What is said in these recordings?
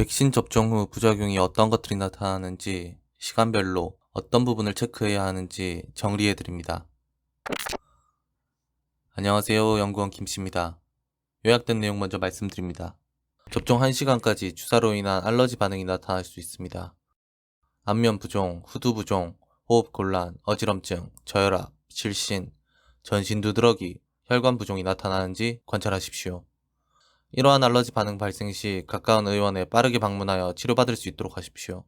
백신 접종 후 부작용이 어떤 것들이 나타나는지, 시간별로 어떤 부분을 체크해야 하는지 정리해드립니다. 안녕하세요. 연구원 김씨입니다. 요약된 내용 먼저 말씀드립니다. 접종 1시간까지 주사로 인한 알러지 반응이 나타날 수 있습니다. 안면 부종, 후두 부종, 호흡 곤란, 어지럼증, 저혈압, 실신, 전신 두드러기, 혈관 부종이 나타나는지 관찰하십시오. 이러한 알러지 반응 발생 시 가까운 의원에 빠르게 방문하여 치료받을 수 있도록 하십시오.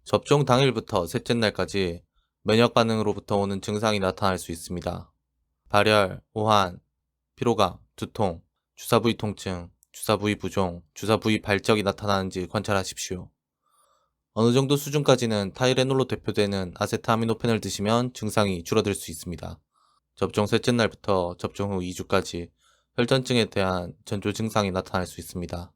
접종 당일부터 셋째 날까지 면역 반응으로부터 오는 증상이 나타날 수 있습니다. 발열, 오한, 피로감, 두통, 주사 부위 통증, 주사 부위 부종, 주사 부위 발적이 나타나는지 관찰하십시오. 어느 정도 수준까지는 타이레놀로 대표되는 아세트아미노펜을 드시면 증상이 줄어들 수 있습니다. 접종 셋째 날부터 접종 후 2주까지 혈전증에 대한 전조 증상이 나타날 수 있습니다.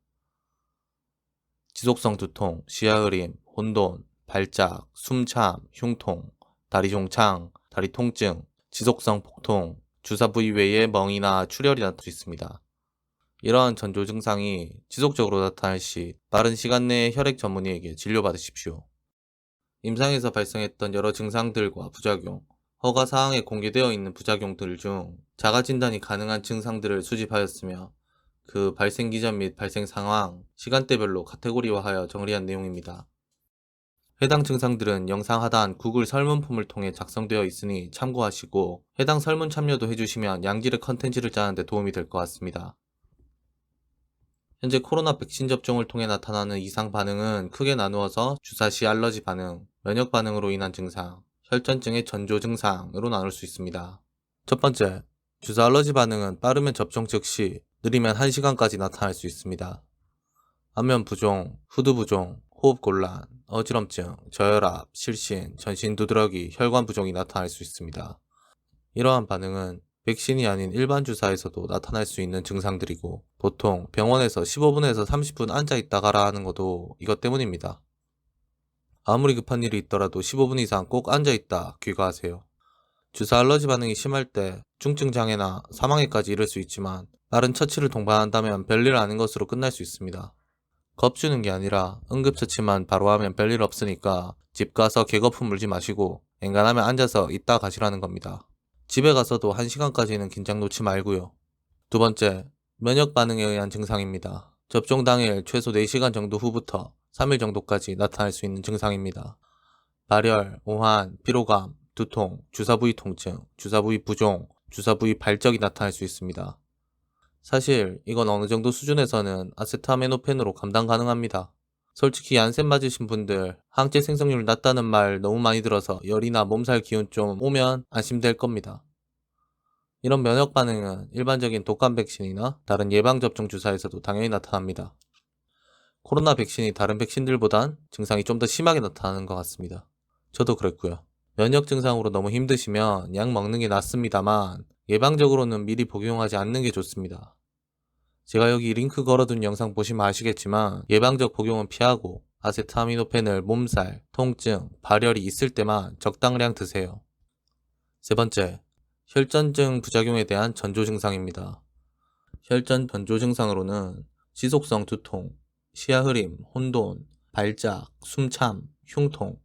지속성 두통, 시야흐림, 혼돈, 발작, 숨참, 흉통, 다리 종창, 다리 통증, 지속성 복통, 주사 부위 외에 멍이나 출혈이 나타날 수 있습니다. 이러한 전조 증상이 지속적으로 나타날 시 빠른 시간 내에 혈액 전문의에게 진료받으십시오. 임상에서 발생했던 여러 증상들과 부작용, 허가 사항에 공개되어 있는 부작용들 중 자가 진단이 가능한 증상들을 수집하였으며 그 발생 기전 및 발생 상황, 시간대별로 카테고리화하여 정리한 내용입니다. 해당 증상들은 영상 하단 구글 설문폼을 통해 작성되어 있으니 참고하시고 해당 설문 참여도 해주시면 양질의 컨텐츠를 짜는 데 도움이 될 것 같습니다. 현재 코로나 백신 접종을 통해 나타나는 이상 반응은 크게 나누어서 주사 시 알러지 반응, 면역 반응으로 인한 증상, 혈전증의 전조 증상으로 나눌 수 있습니다. 첫 번째, 주사 알러지 반응은 빠르면 접종 즉시, 느리면 1시간까지 나타날 수 있습니다. 안면 부종, 후두 부종, 호흡 곤란, 어지럼증, 저혈압, 실신, 전신 두드러기, 혈관 부종이 나타날 수 있습니다. 이러한 반응은 백신이 아닌 일반 주사에서도 나타날 수 있는 증상들이고 보통 병원에서 15분에서 30분 앉아 있다 가라 하는 것도 이것 때문입니다. 아무리 급한 일이 있더라도 15분 이상 꼭 앉아 있다 귀가하세요. 주사 알러지 반응이 심할 때 중증 장애나 사망에까지 이를 수 있지만 빠른 처치를 동반한다면 별일 아닌 것으로 끝날 수 있습니다. 겁주는 게 아니라 응급처치만 바로 하면 별일 없으니까 집 가서 개거품 물지 마시고 엔간하면 앉아서 있다 가시라는 겁니다. 집에 가서도 1시간까지는 긴장 놓지 말고요. 두 번째, 면역 반응에 의한 증상입니다. 접종 당일 최소 4시간 정도 후부터 3일 정도까지 나타날 수 있는 증상입니다. 발열, 오한, 피로감, 두통, 주사 부위 통증, 주사 부위 부종, 주사 부위 발적이 나타날 수 있습니다. 사실 이건 어느 정도 수준에서는 아세트아미노펜으로 감당 가능합니다. 솔직히 얀센 맞으신 분들 항체 생성률 낮다는 말 너무 많이 들어서 열이나 몸살 기운 좀 오면 안심될 겁니다. 이런 면역 반응은 일반적인 독감 백신이나 다른 예방접종 주사에서도 당연히 나타납니다. 코로나 백신이 다른 백신들보단 증상이 좀 더 심하게 나타나는 것 같습니다. 저도 그랬고요. 면역 증상으로 너무 힘드시면 약 먹는 게 낫습니다만 예방적으로는 미리 복용하지 않는 게 좋습니다. 제가 여기 링크 걸어둔 영상 보시면 아시겠지만 예방적 복용은 피하고 아세트아미노펜을 몸살, 통증, 발열이 있을 때만 적당량 드세요. 세 번째, 혈전증 부작용에 대한 전조 증상입니다. 혈전 전조 증상으로는 지속성 두통, 시야 흐림, 혼돈, 발작, 숨참, 흉통,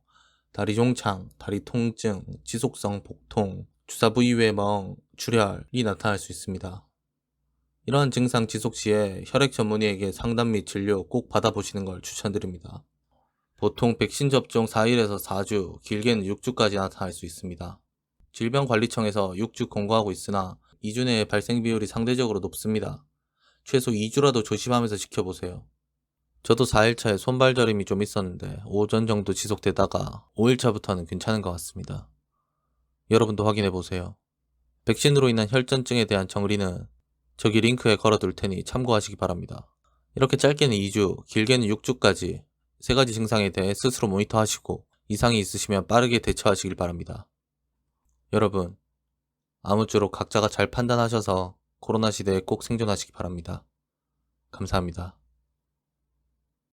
다리 종창, 다리 통증, 지속성 복통, 주사 부위 외 멍, 출혈이 나타날 수 있습니다. 이러한 증상 지속 시에 혈액 전문의에게 상담 및 진료 꼭 받아보시는 걸 추천드립니다. 보통 백신 접종 4일에서 4주, 길게는 6주까지 나타날 수 있습니다. 질병관리청에서 6주 권고하고 있으나 2주 내에 발생 비율이 상대적으로 높습니다. 최소 2주라도 조심하면서 지켜보세요. 저도 4일차에 손발 저림이 좀 있었는데 오전 정도 지속되다가 5일차부터는 괜찮은 것 같습니다. 여러분도 확인해보세요. 백신으로 인한 혈전증에 대한 정리는 저기 링크에 걸어둘 테니 참고하시기 바랍니다. 이렇게 짧게는 2주, 길게는 6주까지 3가지 증상에 대해 스스로 모니터하시고 이상이 있으시면 빠르게 대처하시길 바랍니다. 여러분, 아무쪼록 각자가 잘 판단하셔서 코로나 시대에 꼭 생존하시기 바랍니다. 감사합니다.